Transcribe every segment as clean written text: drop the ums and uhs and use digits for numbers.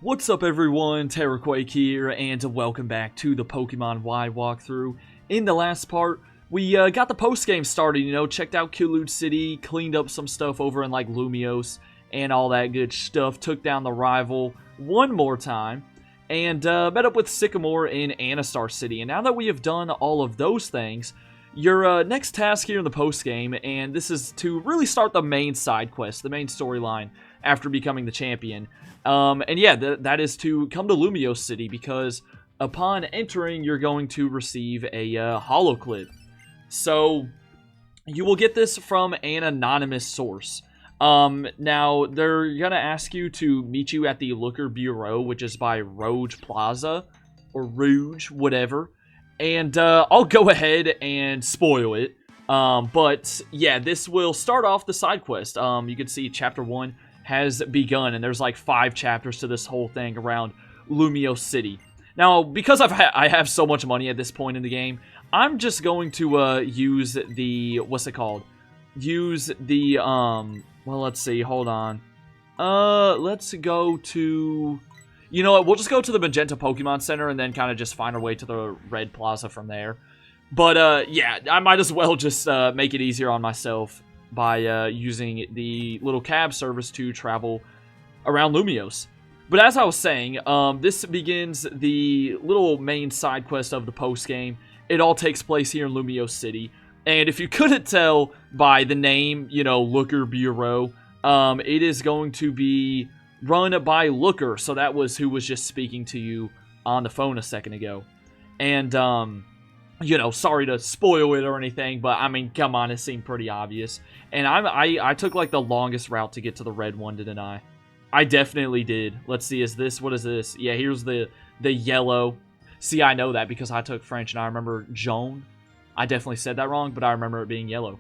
What's up everyone, Terraquake here, and welcome back to the Pokemon Y walkthrough. In the last part, we got the post-game started, checked out Kyulude City, cleaned up some stuff over in, Lumiose, and all that good stuff, took down the rival one more time, and met up with Sycamore in Anastar City. And now that we have done all of those things, your next task here in the post-game, and this is to really start the main side quest, the main storyline, after becoming the champion. And yeah, that is to come to Lumiose City, because upon entering, you're going to receive a Holo Clip. So, you will get this from an anonymous source. Now, they're gonna ask you to meet you at the Looker Bureau, which is by Rouge Plaza, or Rouge, whatever. And I'll go ahead and spoil it. But yeah, this will start off the side quest. You can see Chapter 1 has begun, and there's like 5 chapters to this whole thing around Lumiose City. Now, because I have so much money at this point in the game, I'm just going to use the, use the, well, let's see, hold on. Let's go to, you know what, we'll just go to the Magenta Pokemon Center and then kind of just find our way to the Red Plaza from there. But, yeah, I might as well just make it easier on myself by using the little cab service to travel around Lumiose. But as I was saying, this begins the little main side quest of the post-game. It all takes place here in Lumiose City. And if you couldn't tell by the name, Looker Bureau, it is going to be run by Looker. So that was who was just speaking to you on the phone a second ago. And, sorry to spoil it or anything, but I mean, come on, it seemed pretty obvious. And I took like the longest route to get to the red one, didn't I? I definitely did. Let's see, what is this? Yeah, here's the yellow. See, I know that because I took French and I remember jaune. I definitely said that wrong, but I remember it being yellow.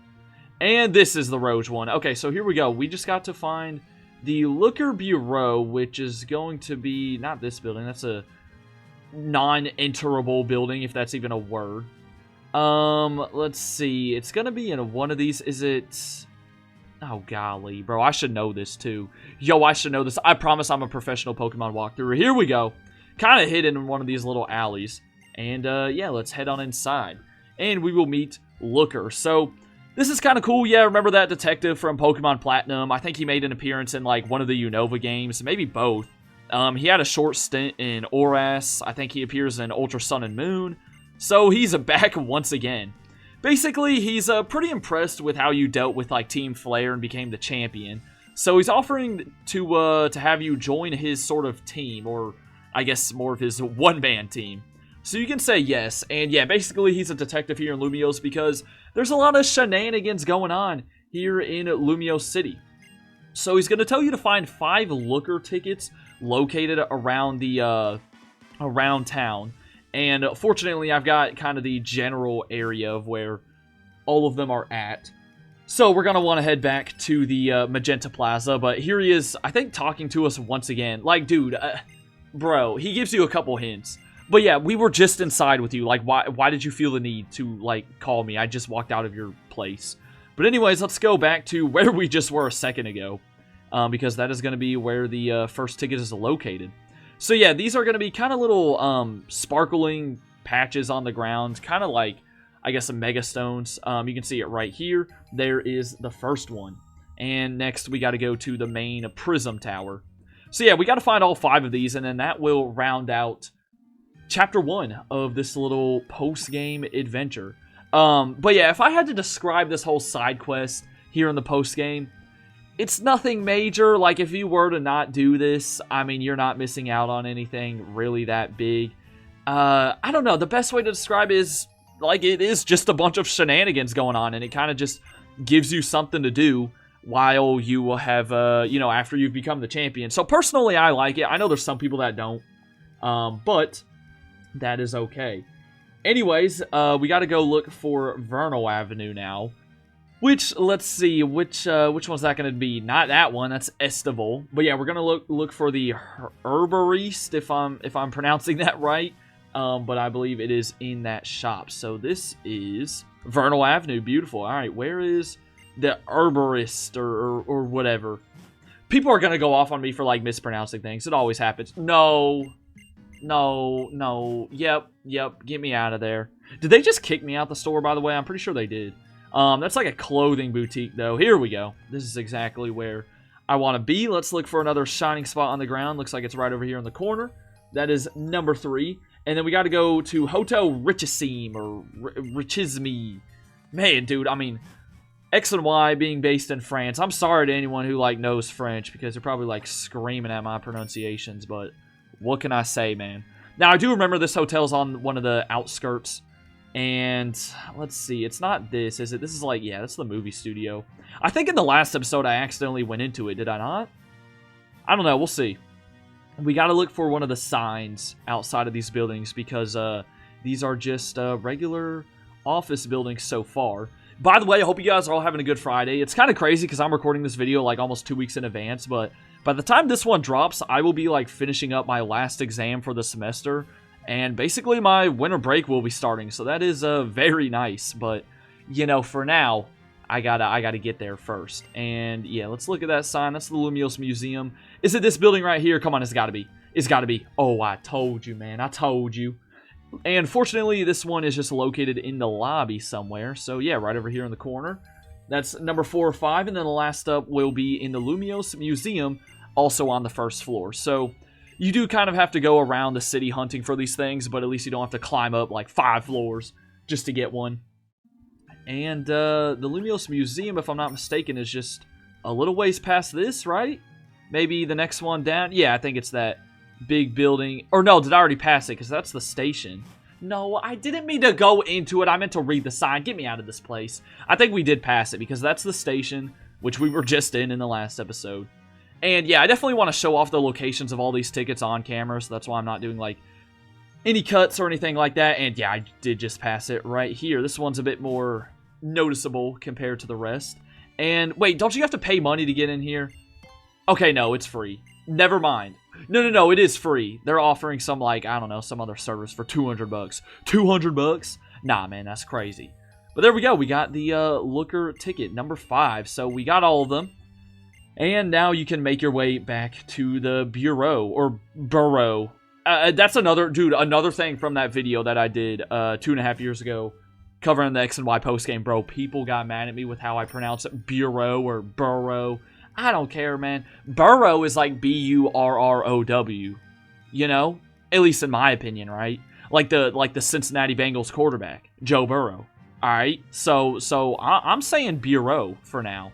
And this is the Rouge one. Okay, so here we go. We just got to find the Looker Bureau, which is going to be, not this building, that's a non-enterable building, if that's even a word. Let's see. It's gonna be in one of these. Is it? Oh, golly, bro. I should know this, too. Yo, I should know this. I promise I'm a professional Pokemon walkthrough. Here we go. Kind of hidden in one of these little alleys. And, yeah, let's head on inside. And we will meet Looker. So, this is kind of cool. Yeah, remember that detective from Pokemon Platinum? I think he made an appearance in, one of the Unova games. Maybe both. He had a short stint in ORAS. I think he appears in Ultra Sun and Moon. So, he's back once again. Basically, he's pretty impressed with how you dealt with Team Flare and became the champion. So he's offering to have you join his sort of team, or I guess more of his one-man team. So you can say yes, and yeah, basically he's a detective here in Lumiose because there's a lot of shenanigans going on here in Lumiose City. So he's going to tell you to find 5 Looker tickets located around the around town. And fortunately, I've got kind of the general area of where all of them are at. So we're going to want to head back to the Magenta Plaza. But here he is, I think, talking to us once again. Dude, bro, he gives you a couple hints. But yeah, we were just inside with you. Why did you feel the need to, call me? I just walked out of your place. But anyways, let's go back to where we just were a second ago. Because that is going to be where the first ticket is located. So yeah, these are going to be kind of little sparkling patches on the ground, kind of like, I guess, some Mega Stones. You can see it right here. There is the first one. And next we got to go to the main Prism Tower. So yeah, we got to find all 5 of these, and then that will round out Chapter 1 of this little post-game adventure. But yeah, if I had to describe this whole side quest here in the post-game, it's nothing major. If you were to not do this, I mean, you're not missing out on anything really that big. I don't know. The best way to describe it is, it is just a bunch of shenanigans going on, and it kind of just gives you something to do while you will have, after you've become the champion. So, personally, I like it. I know there's some people that don't, but that is okay. Anyways, we got to go look for Vernal Avenue now. Which, let's see, which one's that going to be? Not that one, that's Estival. But yeah, we're going to look for the Herbariste, if I'm pronouncing that right. But I believe it is in that shop. So this is Vernal Avenue, beautiful. Alright, where is the Herbariste or whatever? People are gonna go off on me for, like, mispronouncing things. It always happens. No. No. Yep. Get me out of there. Did they just kick me out the store, by the way? I'm pretty sure they did. That's like a clothing boutique, though. Here we go. This is exactly where I want to be. Let's look for another shining spot on the ground. Looks like it's right over here in the corner. That is number 3. And then we got to go to Hotel Richissime, or Richisme. Man, dude, I mean, X and Y being based in France. I'm sorry to anyone who, like, knows French, because they're probably, like, screaming at my pronunciations, but what can I say, man? Now, I do remember this hotel's on one of the outskirts. And let's see, it's not this, is it? This is like, yeah, that's the movie studio. I think in the last episode I accidentally went into it, did I not? I don't know, we'll see. We got to look for one of the signs outside of these buildings, because these are just regular office buildings so far. By the way, I hope you guys are all having a good Friday. It's kind of crazy because I'm recording this video like almost 2 weeks in advance, but by the time this one drops, I will be like finishing up my last exam for the semester. And basically my winter break will be starting, so that is very nice. But, you know, for now, I gotta get there first. And yeah, let's look at that sign. That's the Lumiose Museum. Is it this building right here? Come on, it's gotta be. It's gotta be. Oh, I told you, man. I told you. And fortunately, this one is just located in the lobby somewhere. So yeah, right over here in the corner. That's number 4 or 5. And then the last up will be in the Lumiose Museum, also on the first floor. So you do kind of have to go around the city hunting for these things, but at least you don't have to climb up like 5 floors just to get one. And the Lumiose Museum, if I'm not mistaken, is just a little ways past this, right? Maybe the next one down? Yeah, I think it's that big building. Or no, did I already pass it? Because that's the station. No, I didn't mean to go into it. I meant to read the sign. Get me out of this place. I think we did pass it because that's the station, which we were just in the last episode. And yeah, I definitely want to show off the locations of all these tickets on camera, so that's why I'm not doing like any cuts or anything like that. And yeah, I did just pass it right here. This one's a bit more noticeable compared to the rest. And wait, don't you have to pay money to get in here? Okay, no, it's free. Never mind. No, it is free. They're offering some, like, I don't know, some other service for 200 bucks. 200 bucks? Nah, man, that's crazy. But there we go. We got the Looker ticket, number 5. So we got all of them. And now you can make your way back to the bureau, or burrow. That's another thing from that video that I did 2.5 years ago, covering the X and Y postgame, bro. People got mad at me with how I pronounce it, bureau or burrow. I don't care, man. Burrow is like B-U-R-R-O-W, you know? At least in my opinion, right? Like the Cincinnati Bengals quarterback, Joe Burrow. All right, so I'm saying bureau for now.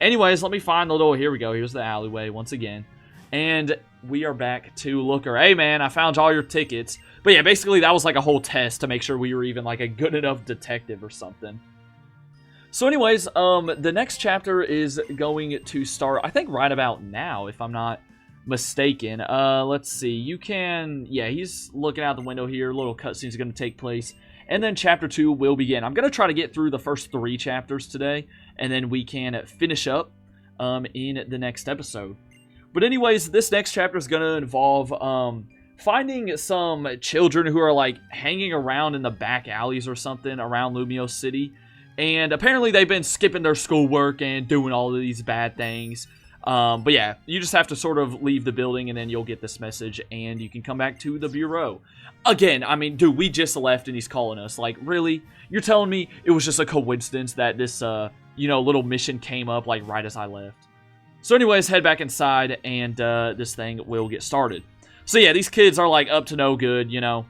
Anyways, let me find the little, here we go. Here's the alleyway once again. And we are back to Looker. Hey, man, I found all your tickets. But yeah, basically that was like a whole test to make sure we were even like a good enough detective or something. So anyways, the next chapter is going to start, I think right about now, if I'm not mistaken. Let's see. You can, yeah, he's looking out the window here. A little cutscene is going to take place. And then chapter 2 will begin. I'm going to try to get through the first 3 chapters today, and then we can finish up in the next episode. But anyways, this next chapter is going to involve finding some children who are like hanging around in the back alleys or something around Lumiose City. And apparently they've been skipping their schoolwork and doing all of these bad things. But yeah, you just have to sort of leave the building and then you'll get this message and you can come back to the bureau. Again, I mean, dude, we just left and he's calling us. Like, really? You're telling me it was just a coincidence that this, you know, little mission came up, like, right as I left? So anyways, head back inside and this thing will get started. So yeah, these kids are, like, up to no good, you know.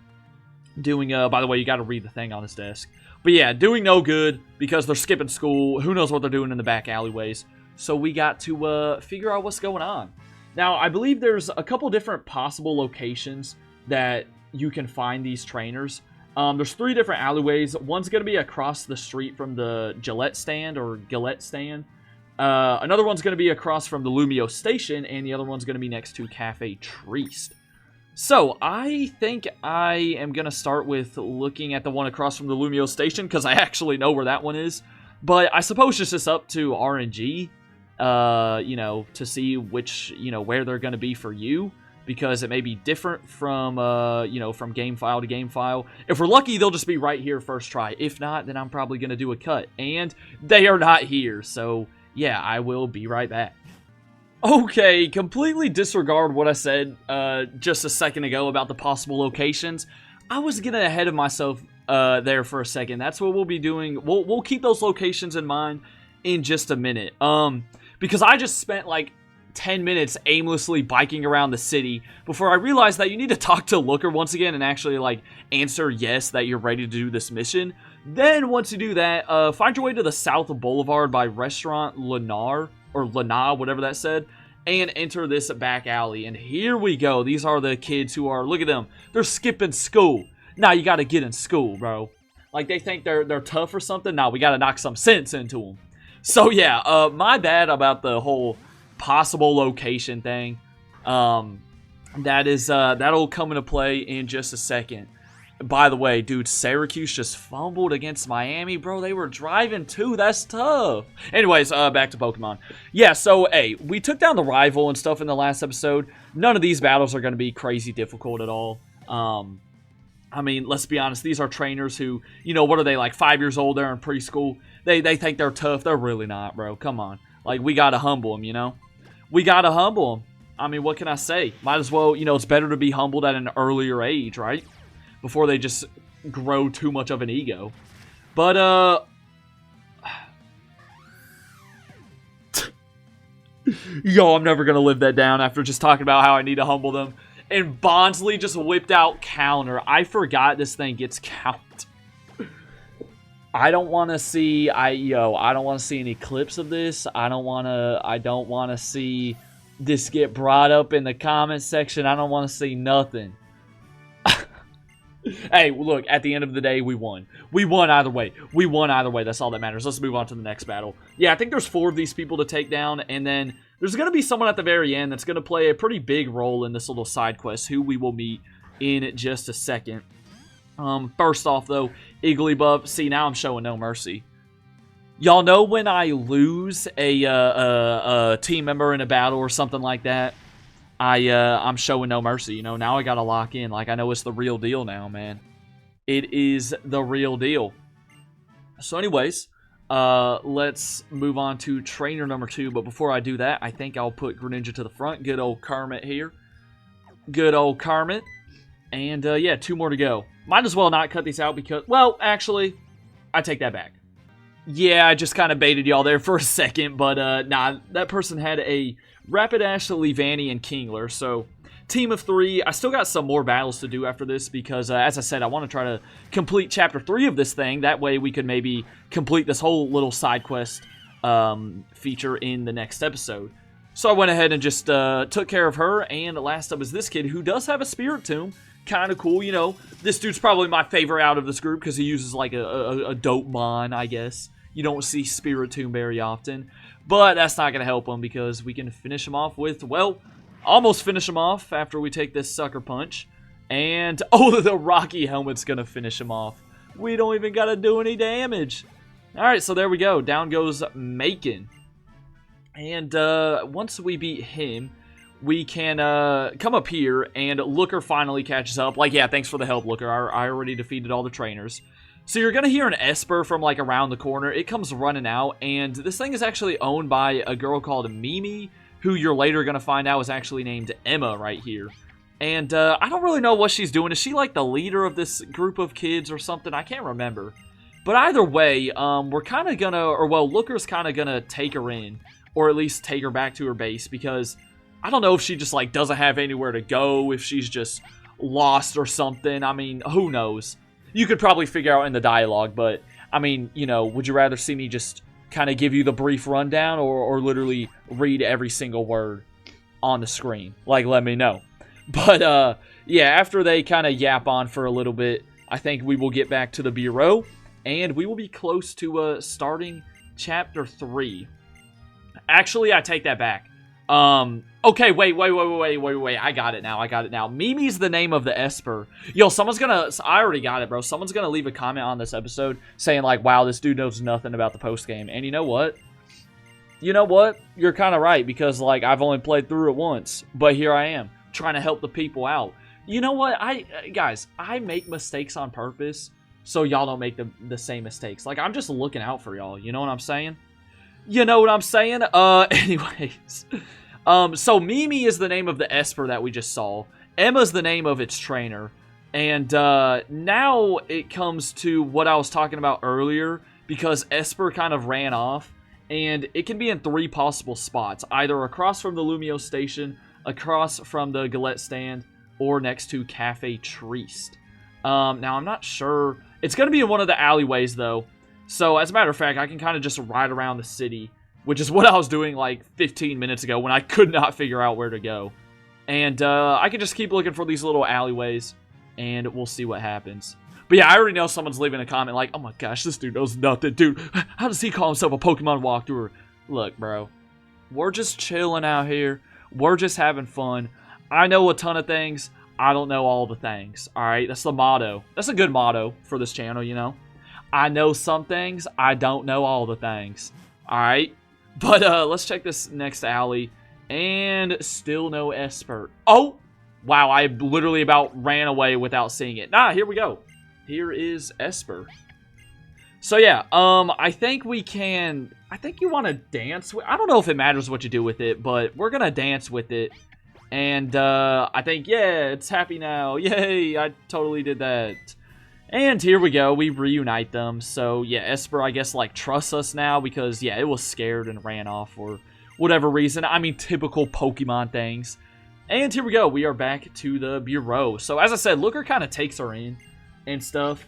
Doing, by the way, you got to read the thing on his desk. But yeah, doing no good because they're skipping school. Who knows what they're doing in the back alleyways. So we got to figure out what's going on. Now, I believe there's a couple different possible locations that you can find these trainers. There's 3 different alleyways. One's going to be across the street from the Gillette stand or Gillette stand. Another one's going to be across from the Lumiose station, and the other one's going to be next to Cafe Trieste. So, I think I am going to start with looking at the one across from the Lumiose station, because I actually know where that one is. But I suppose it's just up to RNG, you know, to see which, you know, where they're going to be for you. Because it may be different from, you know, from game file to game file. If we're lucky, they'll just be right here first try. If not, then I'm probably going to do a cut. And they are not here. So, yeah, I will be right back. Okay, completely disregard what I said just a second ago about the possible locations. I was getting ahead of myself there for a second. That's what we'll be doing. We'll keep those locations in mind in just a minute. Because I just spent like 10 minutes aimlessly biking around the city before I realized that you need to talk to Looker once again and actually like answer yes that you're ready to do this mission. Then once you do that, find your way to the South Boulevard by Restaurant Lenar, or Lana, whatever that said, and enter this back alley. And here we go. These are the kids who are, look at them, they're skipping school. Now you gotta get in school, bro. Like they think they're tough or something. Now we gotta knock some sense into them. So yeah, my bad about the whole possible location thing. That'll come into play in just a second. By the way, dude, Syracuse just fumbled against Miami, bro. They were driving too. That's tough. Anyways, back to Pokemon. Yeah, so, hey, we took down the rival and stuff in the last episode. None of these battles are going to be crazy difficult at all. I mean, let's be honest. These are trainers who, you know, what are they, like 5 years old? They're in preschool. They think they're tough. They're really not, bro. Come on. Like, we got to humble them, you know? We got to humble them. I mean, what can I say? Might as well, you know, it's better to be humbled at an earlier age, right? Before they just grow too much of an ego. But, yo, I'm never going to live that down after just talking about how I need to humble them. And Bondsley just whipped out counter. I forgot this thing gets count. I don't want to see, I don't want to see any clips of this. I don't want to see this get brought up in the comment section. I don't want to see nothing. Hey, look, at the end of the day, we won. We won either way. We won either way. That's all that matters. Let's move on to the next battle. Yeah, I think there's 4 of these people to take down, and then there's going to be someone at the very end that's going to play a pretty big role in this little side quest, who we will meet in just a second. First off, though, Igglybuff. See, now I'm showing no mercy. Y'all know when I lose a team member in a battle or something like that, I'm showing no mercy, you know. Now I gotta lock in. Like, I know it's the real deal now, man. It is the real deal. So anyways, let's move on to trainer number 2. But before I do that, I think I'll put Greninja to the front. Good old Kermit here. Good old Kermit. And, yeah, 2 more to go. Might as well not cut these out because, well, actually, I take that back. Yeah, I just kind of baited y'all there for a second, but, nah, that person had a Rapidash, Leavanny, and Kingler, so team of 3. I still got some more battles to do after this because, as I said, I want to try to complete Chapter 3 of this thing. That way we could maybe complete this whole little side quest feature in the next episode. So I went ahead and just took care of her, and last up is this kid who does have a Spiritomb. Kind of cool, you know. This dude's probably my favorite out of this group because he uses like a dope mon, I guess. You don't see Spiritomb very often. But that's not going to help him because we can finish him off with, well, almost finish him off after we take this sucker punch. And, oh, the Rocky Helmet's going to finish him off. We don't even got to do any damage. Alright, so there we go. Down goes Macon. And once we beat him, we can come up here and Looker finally catches up. Like, yeah, thanks for the help, Looker. I already defeated all the trainers. So you're going to hear an Esper from, like, around the corner. It comes running out, and this thing is actually owned by a girl called Mimi, who you're later going to find out is actually named Emma right here. And I don't really know what she's doing. Is she, like, the leader of this group of kids or something? I can't remember. But either way, we're kind of going to, or, well, Looker's kind of going to take her in, or at least take her back to her base, because I don't know if she just, like, doesn't have anywhere to go, if she's just lost or something. I mean, who knows? You could probably figure out in the dialogue, but, I mean, you know, would you rather see me just kind of give you the brief rundown or literally read every single word on the screen? Like, let me know. But, yeah, after they kind of yap on for a little bit, I think we will get back to the Bureau, and we will be close to starting Chapter 3. Actually, I take that back. Okay, wait. I got it now. Mimi's the name of the Esper. Yo, I already got it, bro. Someone's gonna leave a comment on this episode saying, like, wow, this dude knows nothing about the post-game. And you know what? You're kind of right, because, like, I've only played through it once. But here I am, trying to help the people out. You know what? Guys, I make mistakes on purpose, so y'all don't make the same mistakes. Like, I'm just looking out for y'all. You know what I'm saying? You know what I'm saying? Anyways, So Mimi is the name of the Esper that we just saw. Emma's the name of its trainer. And now it comes to what I was talking about earlier, because Esper kind of ran off, and it can be in 3 possible spots, either across from the Lumio station, across from the Galette stand, or next to Cafe Triste. Now, I'm not sure. It's going to be in one of the alleyways, though. So, as a matter of fact, I can kind of just ride around the city, which is what I was doing like 15 minutes ago when I could not figure out where to go. And I can just keep looking for these little alleyways, and we'll see what happens. But yeah, I already know someone's leaving a comment like, oh my gosh, this dude knows nothing. Dude, how does he call himself a Pokemon walkthrough? Look, bro, we're just chilling out here. We're just having fun. I know a ton of things. I don't know all the things. All right, that's the motto. That's a good motto for this channel, you know. I know some things. I don't know all the things. All right, but let's check this next alley. And still no Esper. Oh, wow, I literally about ran away without seeing it. Nah, here we go. Here is Esper. So yeah, I think we can, I think you want to dance with, I don't know if it matters what you do with it, but we're going to dance with it. And I think, yeah, it's happy now. Yay, I totally did that. And here we go, we reunite them. So yeah, Esper, I guess, like, trusts us now because, yeah, it was scared and ran off for whatever reason. I mean, typical Pokemon things. And here we go, we are back to the Bureau. So as I said, Looker kind of takes her in and stuff.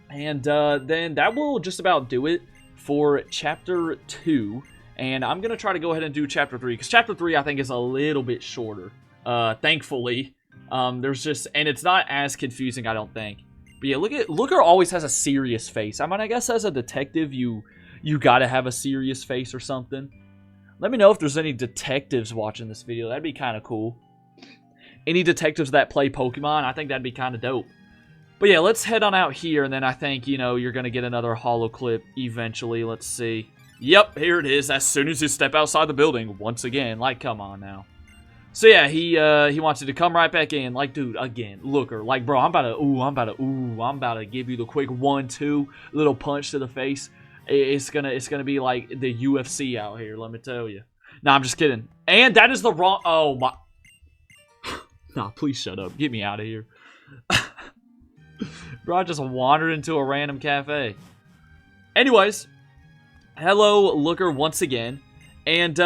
And then that will just about do it for Chapter 2. And I'm going to try to go ahead and do Chapter 3, because Chapter 3, I think, is a little bit shorter. Thankfully. There's just, and it's not as confusing, I don't think. But yeah, Looker always has a serious face. I mean, I guess as a detective, you gotta have a serious face or something. Let me know if there's any detectives watching this video. That'd be kind of cool. Any detectives that play Pokemon, I think that'd be kind of dope. But yeah, let's head on out here, and then I think, you know, you're going to get another holo clip eventually. Let's see. Yep, here it is. As soon as you step outside the building, once again. Like, come on now. So yeah, he wants you to come right back in. Like, dude, again, Looker. Like, bro, I'm about to give you the quick 1-2 little punch to the face. It's gonna be like the UFC out here, let me tell you. Nah, I'm just kidding. And that is the wrong, oh my. Nah, please shut up. Get me out of here. Bro, I just wandered into a random cafe. Anyways, hello, Looker, once again. And,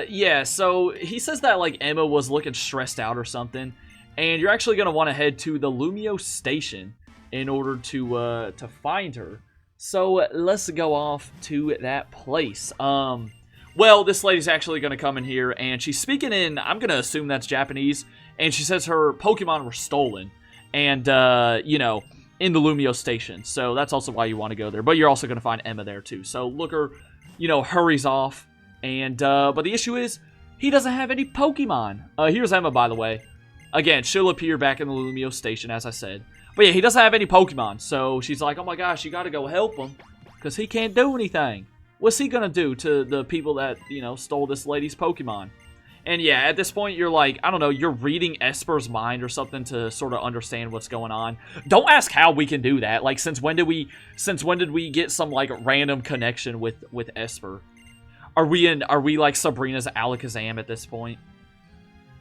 yeah, so he says that, like, Emma was looking stressed out or something. And you're actually going to want to head to the Lumio station in order to find her. So, let's go off to that place. Well, this lady's actually going to come in here, and she's speaking in, I'm going to assume that's Japanese. And she says her Pokemon were stolen. And, you know, in the Lumio station. So that's also why you want to go there. But you're also going to find Emma there too. So Looker, you know, hurries off. And, but the issue is, he doesn't have any Pokemon. Here's Emma, by the way. Again, she'll appear back in the Lumio station, as I said. But yeah, he doesn't have any Pokemon. So she's like, oh my gosh, you got to go help him. Because he can't do anything. What's he going to do to the people that, you know, stole this lady's Pokemon? And yeah, at this point, you're like, I don't know, you're reading Esper's mind or something to sort of understand what's going on. Don't ask how we can do that. Like, since when did we get some, like, random connection with Esper? Are we like Sabrina's Alakazam at this point?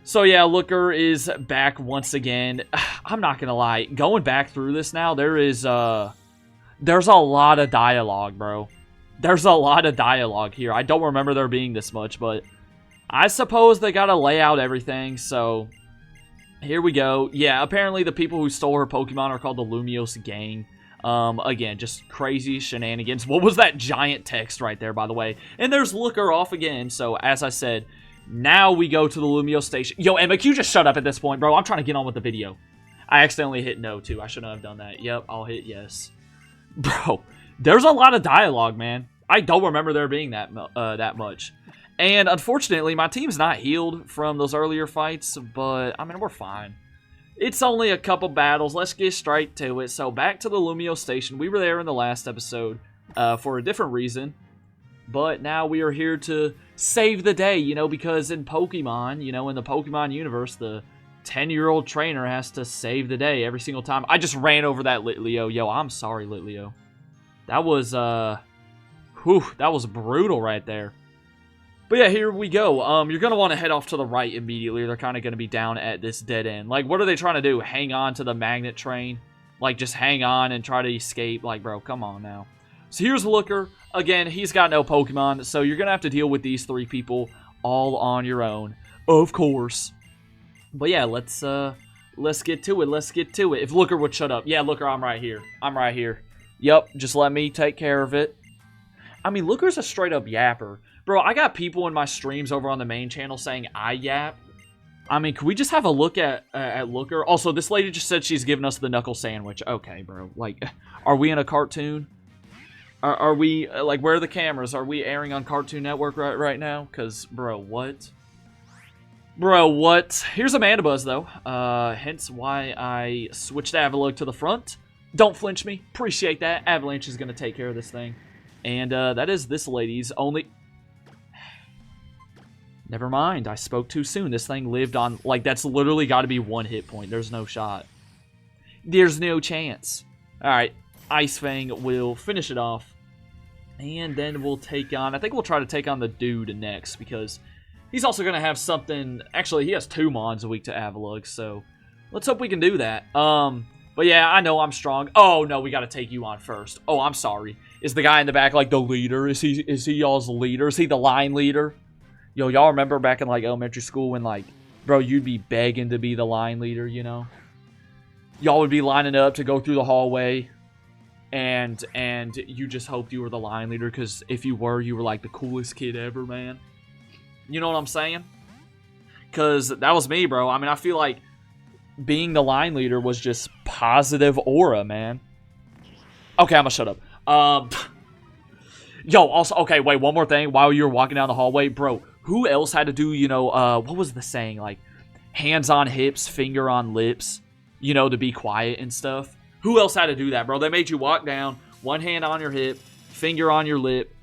So yeah, Looker is back once again. I'm not gonna lie, going back through this now, there's a lot of dialogue, bro. There's a lot of dialogue here. I don't remember there being this much, but I suppose they gotta lay out everything, so here we go. Yeah, apparently the people who stole her Pokemon are called the Lumiose Gang. Again, just crazy shenanigans. What was that giant text right there, by the way? And there's Looker off again, so as I said, now we go to the Lumio station. Yo, Emma, can you just shut up at this point, bro? I'm trying to get on with the video. I accidentally hit no, too. I shouldn't have done that. Yep, I'll hit yes. Bro, there's a lot of dialogue, man. I don't remember there being that much. And unfortunately, my team's not healed from those earlier fights, but, I mean, we're fine. It's only a couple battles. Let's get straight to it. So, back to the Lumio station. We were there in the last episode for a different reason. But now we are here to save the day, you know, because in Pokemon, you know, in the Pokemon universe, the 10-year-old trainer has to save the day every single time. I just ran over that Litleo. Yo, I'm sorry, Litleo. That was, that was brutal right there. But yeah, here we go. You're going to want to head off to the right immediately. They're kind of going to be down at this dead end. Like, what are they trying to do? Hang on to the magnet train? Like, just hang on and try to escape? Like, bro, come on now. So here's Looker. Again, he's got no Pokemon, so you're going to have to deal with these 3 people all on your own. Of course. But yeah, let's get to it. Let's get to it. If Looker would shut up. Yeah, Looker, I'm right here. I'm right here. Yep, just let me take care of it. I mean, Looker's a straight-up yapper. Bro, I got people in my streams over on the main channel saying I yap. I mean, can we just have a look at Looker? Also, this lady just said she's giving us the knuckle sandwich. Okay, bro. Like, are we in a cartoon? Are we, like, where are the cameras? Are we airing on Cartoon Network right now? Because, bro, what? Bro, what? Here's a Mandibuzz, though. Hence why I switched Avalugg to the front. Don't flinch me. Appreciate that. Avalanche is going to take care of this thing. And that is this lady's only... Never mind. I spoke too soon. This thing lived on... Like, that's literally got to be 1 hit point. There's no shot. There's no chance. Alright. Ice Fang will finish it off. And then we'll take on... I think we'll try to take on the dude next, because he's also going to have something... Actually, he has 2 Mons a week to Avalugg, so let's hope we can do that. But yeah, I know I'm strong. Oh, no, we got to take you on first. Oh, I'm sorry. Is the guy in the back, like, the leader? Is he y'all's leader? Is he the line leader? Yo, y'all remember back in, like, elementary school when, like, bro, you'd be begging to be the line leader, you know? Y'all would be lining up to go through the hallway. And you just hoped you were the line leader, because if you were like the coolest kid ever, man. You know what I'm saying? Because that was me, bro. I mean, I feel like being the line leader was just positive aura, man. Okay, I'm gonna shut up. Yo, also, okay, wait, one more thing. While you were walking down the hallway, bro, who else had to do, you know, what was the saying? Like, hands on hips, finger on lips, you know, to be quiet and stuff. Who else had to do that, bro? They made you walk down, 1 hand on your hip, finger on your lip,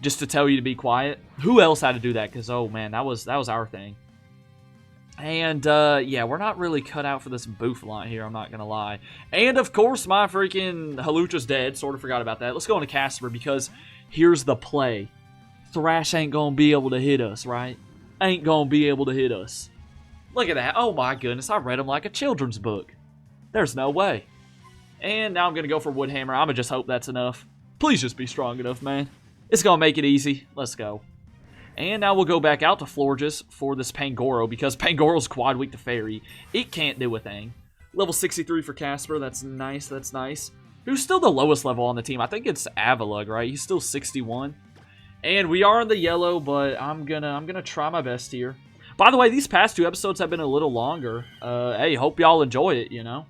just to tell you to be quiet. Who else had to do that? Because, oh, man, that was our thing. And, yeah, we're not really cut out for this Bouffalant here, I'm not going to lie. And, of course, my freaking Halucha's dead. Sort of forgot about that. Let's go into Casper, because here's the play. Thrash ain't going to be able to hit us, right? Ain't going to be able to hit us. Look at that. Oh, my goodness. I read him like a children's book. There's no way. And now I'm going to go for Woodhammer. I'm going to just hope that's enough. Please just be strong enough, man. It's going to make it easy. Let's go. And now we'll go back out to Florges for this Pangoro, because Pangoro's quad weak to Fairy. It can't do a thing. Level 63 for Casper. That's nice. That's nice. Who's still the lowest level on the team? I think it's Avalugg, right? He's still 61. And we are in the yellow, but I'm gonna try my best here. By the way, these past 2 episodes have been a little longer. Hey, hope y'all enjoy it, you know?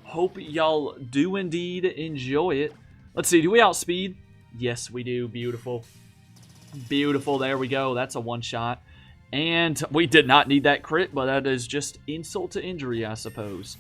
Hope y'all do indeed enjoy it. Let's see, do we outspeed? Yes, we do. Beautiful. Beautiful, there we go. That's a 1-shot. And we did not need that crit, but that is just insult to injury, I suppose.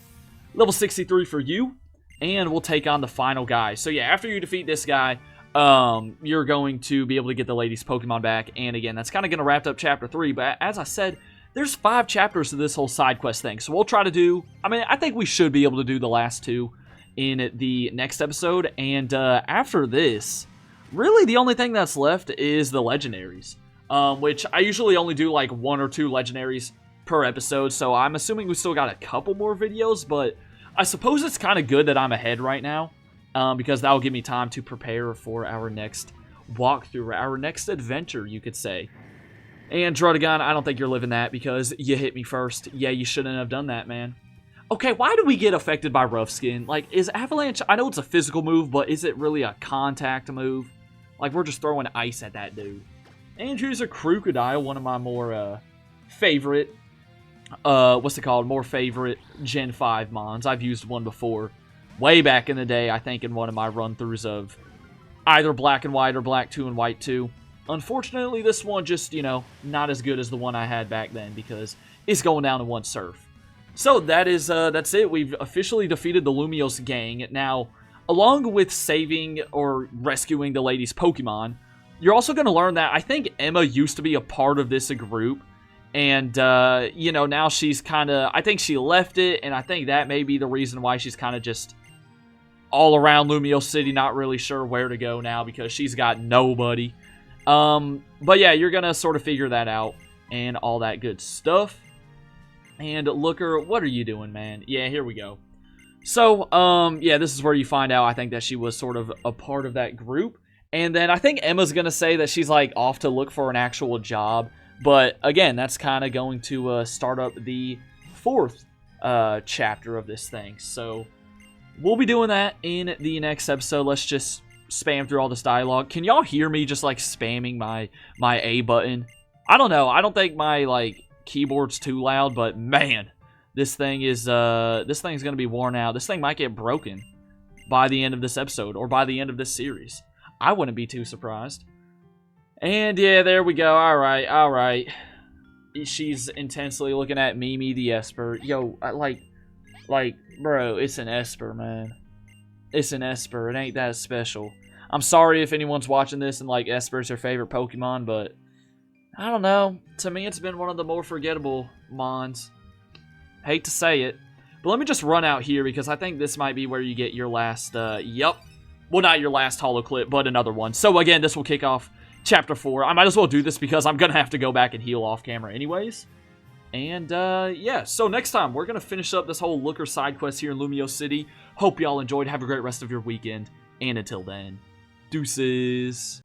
Level 63 for you, and we'll take on the final guy. So yeah, after you defeat this guy, you're going to be able to get the lady's Pokemon back. And again, that's kind of going to wrap up Chapter 3, but as I said, there's 5 chapters to this whole side quest thing. So we'll try to do, I mean, I think we should be able to do the last 2 in the next episode. And after this, really the only thing that's left is the legendaries. Which I usually only do like 1 or 2 legendaries per episode. So I'm assuming we still got a couple more videos, but I suppose it's kind of good that I'm ahead right now. Because that will give me time to prepare for our next walkthrough, our next adventure, you could say. And Druddigon, I don't think you're living that because you hit me first. Yeah, you shouldn't have done that, man. Okay, why do we get affected by Rough Skin? Like, is Avalanche... I know it's a physical move, but is it really a contact move? Like, we're just throwing ice at that dude. And here's a Crocodile, one of my more favorite... what's it called? More favorite Gen 5 mons. I've used one before. Way back in the day, I think in one of my run-throughs of either Black and White or Black 2 and White 2. Unfortunately, this one just, you know, not as good as the one I had back then because it's going down to 1 surf. So that is, that's it. We've officially defeated the Lumiose gang. Now, along with saving or rescuing the lady's Pokemon, you're also going to learn that I think Emma used to be a part of this group. And, you know, now she's kind of, I think she left it, and I think that may be the reason why she's kind of just all around Lumiose City, not really sure where to go now because she's got nobody. But yeah, you're gonna sort of figure that out and all that good stuff. And Looker, what are you doing, man? Yeah, here we go. So, yeah, this is where you find out, I think, that she was sort of a part of that group. And then I think Emma's gonna say that she's, like, off to look for an actual job. But, again, that's kind of going to start up the 4th chapter of this thing. So, we'll be doing that in the next episode. Let's just spam through all this dialogue. Can y'all hear me just, like, spamming my A button? I don't know. I don't think my, like, keyboard's too loud, but, man, this thing's gonna be worn out. This thing might get broken by the end of this episode, or by the end of this series. I wouldn't be too surprised. And yeah, there we go. Alright. She's intensely looking at Mimi the Esper. Yo, like, bro, it's an Esper, man. It's an Esper. It ain't that special. I'm sorry if anyone's watching this and, like, Esper's their favorite Pokemon, but I don't know. To me, it's been one of the more forgettable Mons. Hate to say it. But let me just run out here because I think this might be where you get your last, Well, not your last holo clip, but another one. So again, this will kick off Chapter 4. I might as well do this because I'm going to have to go back and heal off camera anyways. And, yeah. So next time, we're going to finish up this whole Looker side quest here in Lumiose City. Hope y'all enjoyed. Have a great rest of your weekend. And until then, deuces.